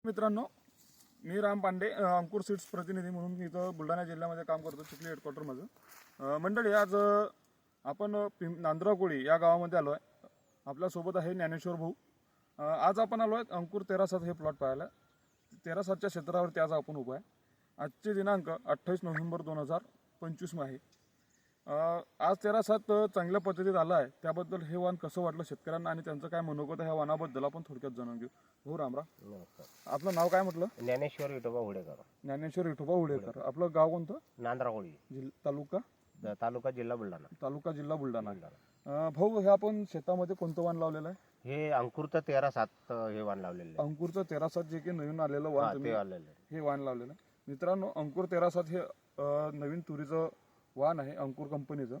मित्रांनो, मी राम पांडे अंकुर सीड्स प्रतिनिधी म्हणून इथं बुलढाणा जिल्ह्यामध्ये काम करतो, चिखली हेडक्वार्टरमध्ये. मंडळी, आज आपण नांद्राकोळी या गावामध्ये आलो आहे. आपल्यासोबत आहे ज्ञानेश्वर भाऊ. आज आपण आलो आहे अंकुर 13/7 हे प्लॉट पाहायला. 13/7च्या क्षेत्रावरती आज आपण उभा आहे. आजचे दिनांक 28 नोव्हेंबर 2025 आहे. आज 13/7 चांगल्या पद्धतीत आला आहे. त्याबद्दल हे वाण कसं वाटलं शेतकऱ्यांना आणि त्यांचं काय मनोगत आहे ह्या वाणाबद्दल आपण थोडक्यात जाणून घेऊ. हो, रामराम. नमस्कार. आपलं नाव काय म्हटलं? ज्ञानेश्वर विठोबा हुडेकर. ज्ञानेश्वर विठोबा हुडेकर. आपलं गाव कोणतं? नांद्राकोळी, तालुका जिल्हा बुलढाणा. तालुका जिल्हा बुलढाणा. भाऊ, हे आपण शेतामध्ये कोणतं वाण लावलेलं आहे? हे अंकुरचं 13/7 हे वाण लावलेलं आहे. अंकुरचं 13/7 जे की नवीन आलेलं वाण तुम्ही ते आलेलं आहे. हे वाण लावलेलं आहे. मित्रांनो, अंकुर 13/7 हे नवीन तुरीचं वाण आहे, अंकुर कंपनीचं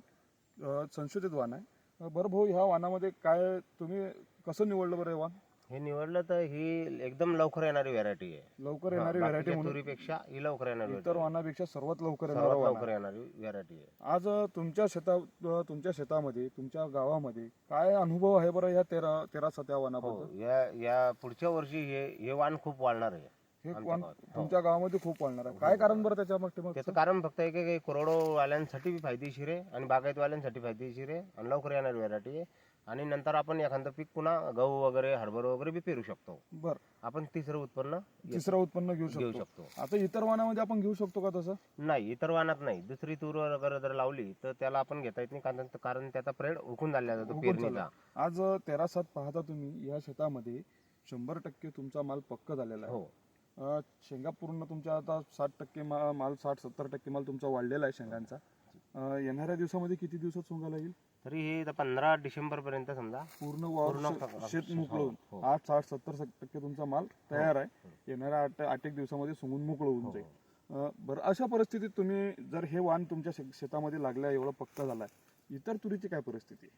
संशोधित वाण आहे. बरं भाऊ, ह्या वाणामध्ये काय तुम्ही कसं निवडलं बरं हे वाण? हे निवडलं तर ही एकदम लवकर येणारी व्हरायटी आहे. लवकर येणारी व्हरायटी म्हणून तुरीपेक्षा ही लवकर येणारी इतर वाणापेक्षा सर्वात लवकर येणारं सर्वात वाण लवकर आहे. येणारी व्हरायटी आहे. आज तुमच्या शेतामध्ये, तुमच्या गावामध्ये काय अनुभव आहे बरं या 13/7 या वाणाबद्दल? हो, या पुढच्या वर्षी हे वाण खूप वाढणार आहे. हे वाण तुमच्या गावामध्ये खूप वाढणार आहे. काय कारण बरं त्याच्या मग? त्याचं कारण फक्त एक की कोरडोवाल्यांसाठी फायदेशीर आहे आणि बागायतवाल्यांसाठी फायदेशीर आहे आणि लवकर येणारी व्हरायटी आहे. आणि नंतर आपण एखादं पीक पुन्हा गहू वगैरे, हरभरा वगैरे बी पेरू शकतो. बर, आपण तिसरं उत्पन्न घेऊ शकतो. आता इतर वाणामध्ये आपण घेऊ शकतो का तसं? नाही, इतर वाणात नाही. दुसरी तूर वगैरे जर लावली तर त्याला आपण घेता येत नाही, कारण त्याचा प्रेड उकून झाला जातो पेरणीचा. आज 13/7 पाहता तुम्ही या शेतामध्ये 100% तुमचा माल पक्का झालेला आहे. हो, शेंगा पूर्ण तुमच्या आता 60% माल, 60-70% माल तुमचा वाढलेला आहे शेंगांचा. येणाऱ्या दिवसामध्ये किती दिवसात सोंगायला येईल? तरी हे 15 डिसेंबर पर्यंत समजा पूर्ण शेत मोकळून 60-70% तुमचा माल तयार आहे. येणाऱ्या 8-1 दिवसामध्ये सोंगून मोकळं होऊन जाईल. बरं, अशा परिस्थितीत तुम्ही जर हे वाण तुमच्या शेतामध्ये लागल्या, एवढा पक्का झालाय, इतर तुरीची काय परिस्थिती?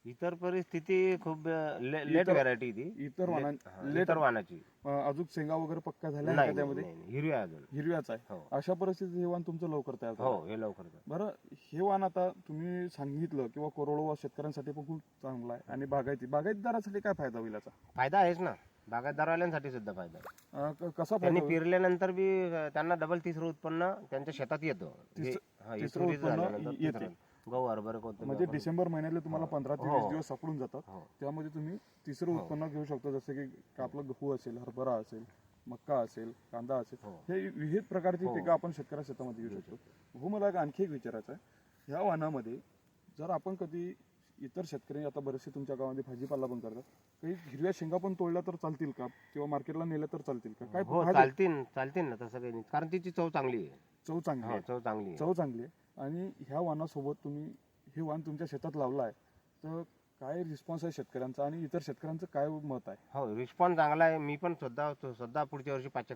इतर परिस्थिती खूप लेट व्हरायटी ती. इतर वाणाची अजून शेंगा वगैरे पक्का झाल्या नाही, त्यामध्ये? हिरव्या अजून हिरव्याच आहे. हो. अशा परिस्थितीत हे वाण तुमचं लवकर तयार हो, झालं. हे लवकर. बरं, हे वाण आता तुम्ही सांगितलं किंवा कोरडवाहू शेतकऱ्यांसाठी पण खूप चांगला आहे आणि बागायतदारासाठी काय फायदा होईल याचा? फायदा आहेच ना, बागायतदारवाल्यांसाठी सुद्धा फायदा आहे. कसा त्यांनी फायदा? पेरल्यानंतर बी त्यांना डबल तिसरं उत्पन्न त्यांच्या शेतात येतं. तिसरं उत्पन्न येते. गहू, हरभरा, कोणतं म्हणजे डिसेंबर महिन्यातले तुम्हाला 15 ते 20 दिवस सापडून जातात. हो. त्यामध्ये तुम्ही तिसरं उत्पन्न घेऊ शकता, जसं की आपलं गहू असेल, हरभरा असेल, मक्का असेल, कांदा असेल. हे विविध प्रकारची पिकं आपण शेतकऱ्या शेतामध्ये घेऊ शकतो. हो, मला आणखी एक विचारायचं आहे. ह्या वाणामध्ये जर आपण कधी इतर शेतकरी, आता बरेचसे तुमच्या गावामध्ये भाजीपाला पण करतात, काही हिरव्या शेंगा पण तोडल्या तर चालतील का? किंवा मार्केटला नेल्या तर चालतील का? काय चालतील ना, तसं काही नाही, कारण तिची चव चांगली आहे. चव चांगली आहे. चव चांगली आहे. आणि ह्या वाणासोबत तुम्ही हे वाण तुमच्या शेतात लावलं आहे, तर काय रिस्पॉन्स आहे शेतकऱ्यांचा आणि इतर शेतकऱ्यांचं काय मत आहे? हो, रिस्पॉन्स चांगला आहे. मी पण सुद्धा पुढच्या वर्षी 5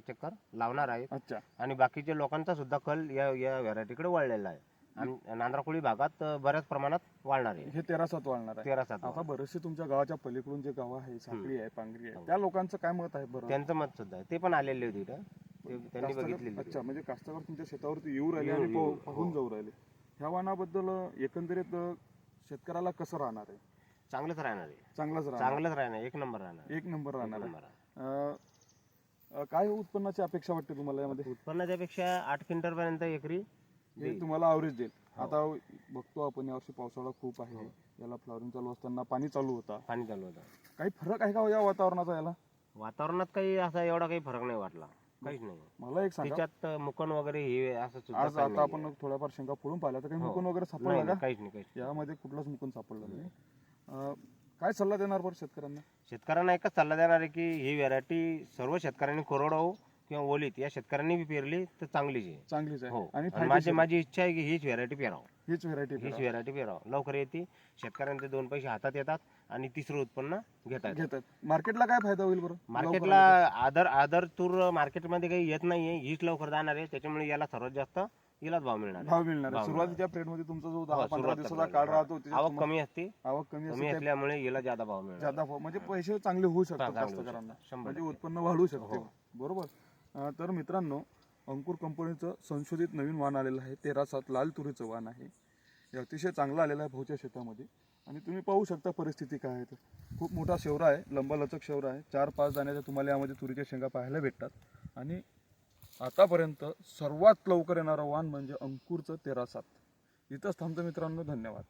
चक्कर लावणार आहे. अच्छा. आणि बाकीच्या लोकांचा सुद्धा कल या व्हरायटीकडे वळलेला आहे. आणि नांद्राकोळी भागात बऱ्याच प्रमाणात वाढणार आहे. हे 13/7 वाढणार आहे. 13/7 आता बरेचसे तुमच्या गावाच्या पलीकडून जे गाव आहे, साखळी आहे, पांगरी आहे, त्या लोकांचं काय मत आहे बरं? त्यांचं मत सुद्धा आहे. ते पण आलेले होते इथं, त्यांनी बघितलेलं. अच्छा, म्हणजे कास्तकार तुमच्या शेतावरती येऊ राहिले आणि पाहून जाऊ राहिले. ह्या वाणाबद्दल एकंदरीत शेतकऱ्याला कसं राहणार आहे? चांगलंच राहणार आहे. चांगलंच राहणार, एक नंबर राहणार आहे. काय उत्पन्नाची अपेक्षा वाटते तुम्हाला यामध्ये? उत्पन्नाच्या पेक्षा 8 क्विंटल पर्यंत एकरी हे तुम्हाला ॲव्हरेज देईल. आता बघतो आपण यावर्षी पावसाळा खूप आहे, याला फ्लॉवरिंग चालू असताना पाणी चालू होता. काही फरक आहे का या वातावरणाचा? याला वातावरणात काही असा एवढा काही फरक नाही वाटला, काहीच नाही. मला एक सांगा, त्याच्यात मुकन वगैरे हे असं आज आता आपण थोड्याफार शेंगा फोडून पाहिल्या तर काही मुकून वगैरे सापडला का? काहीच नाही. यामध्ये कुठलाच मुकून सापडलं नाही. काय सल्ला देणार बरं शेतकऱ्यांना? शेतकऱ्यांना एकच सल्ला देणार आहे की ही व्हरायटी सर्व शेतकऱ्यांनी कोरडवाहू किंवा ओलीत या शेतकऱ्यांनी बी पेरली तर चांगलीच आहे. हो. आणि माझी इच्छा आहे की हीच व्हरायटी पेरावं. हीच व्हरायटी लवकर येते, शेतकऱ्यांचे 2 पैसे हातात येतात आणि तिसरं उत्पन्न घेतात. मार्केटला काय फायदा होईल बरं? मार्केटला आदर तूर मार्केटमध्ये काही येत नाहीये, हीच लवकर जाणार आहे. त्याच्यामुळे याला सर्वात जास्त यालाच भाव मिळणार. सुरुवातीच्या पिरियड मध्ये तुमचा जो 10-15 दिवसाचा काळ राहतो, आवक कमी असते असल्यामुळे याला जादा भाव मिळणार. म्हणजे पैसे चांगले होऊ शकतात कास्तकारांना, म्हणजे उत्पन्न वाढू शकते. बरोबर. तर मित्रांनो, अंकुर कंपनीचं संशोधित नवीन वाण आलेलं आहे, 13/7 लाल तुरीचं वाण आहे. हे अतिशय चांगलं आलेलं आहे भाऊच्या शेतामध्ये. आणि तुम्ही पाहू शकता परिस्थिती काय आहे. तर खूप मोठा शेवरा आहे, लंबलचक शेवरा आहे. 4-5 दाण्याच्या तुम्हाला यामध्ये तुरीच्या शेंगा पाहायला भेटतात. आणि आतापर्यंत सर्वात लवकर येणारं वाण म्हणजे अंकुरचं 13-7. इथंच थांबतो मित्रांनो, धन्यवाद.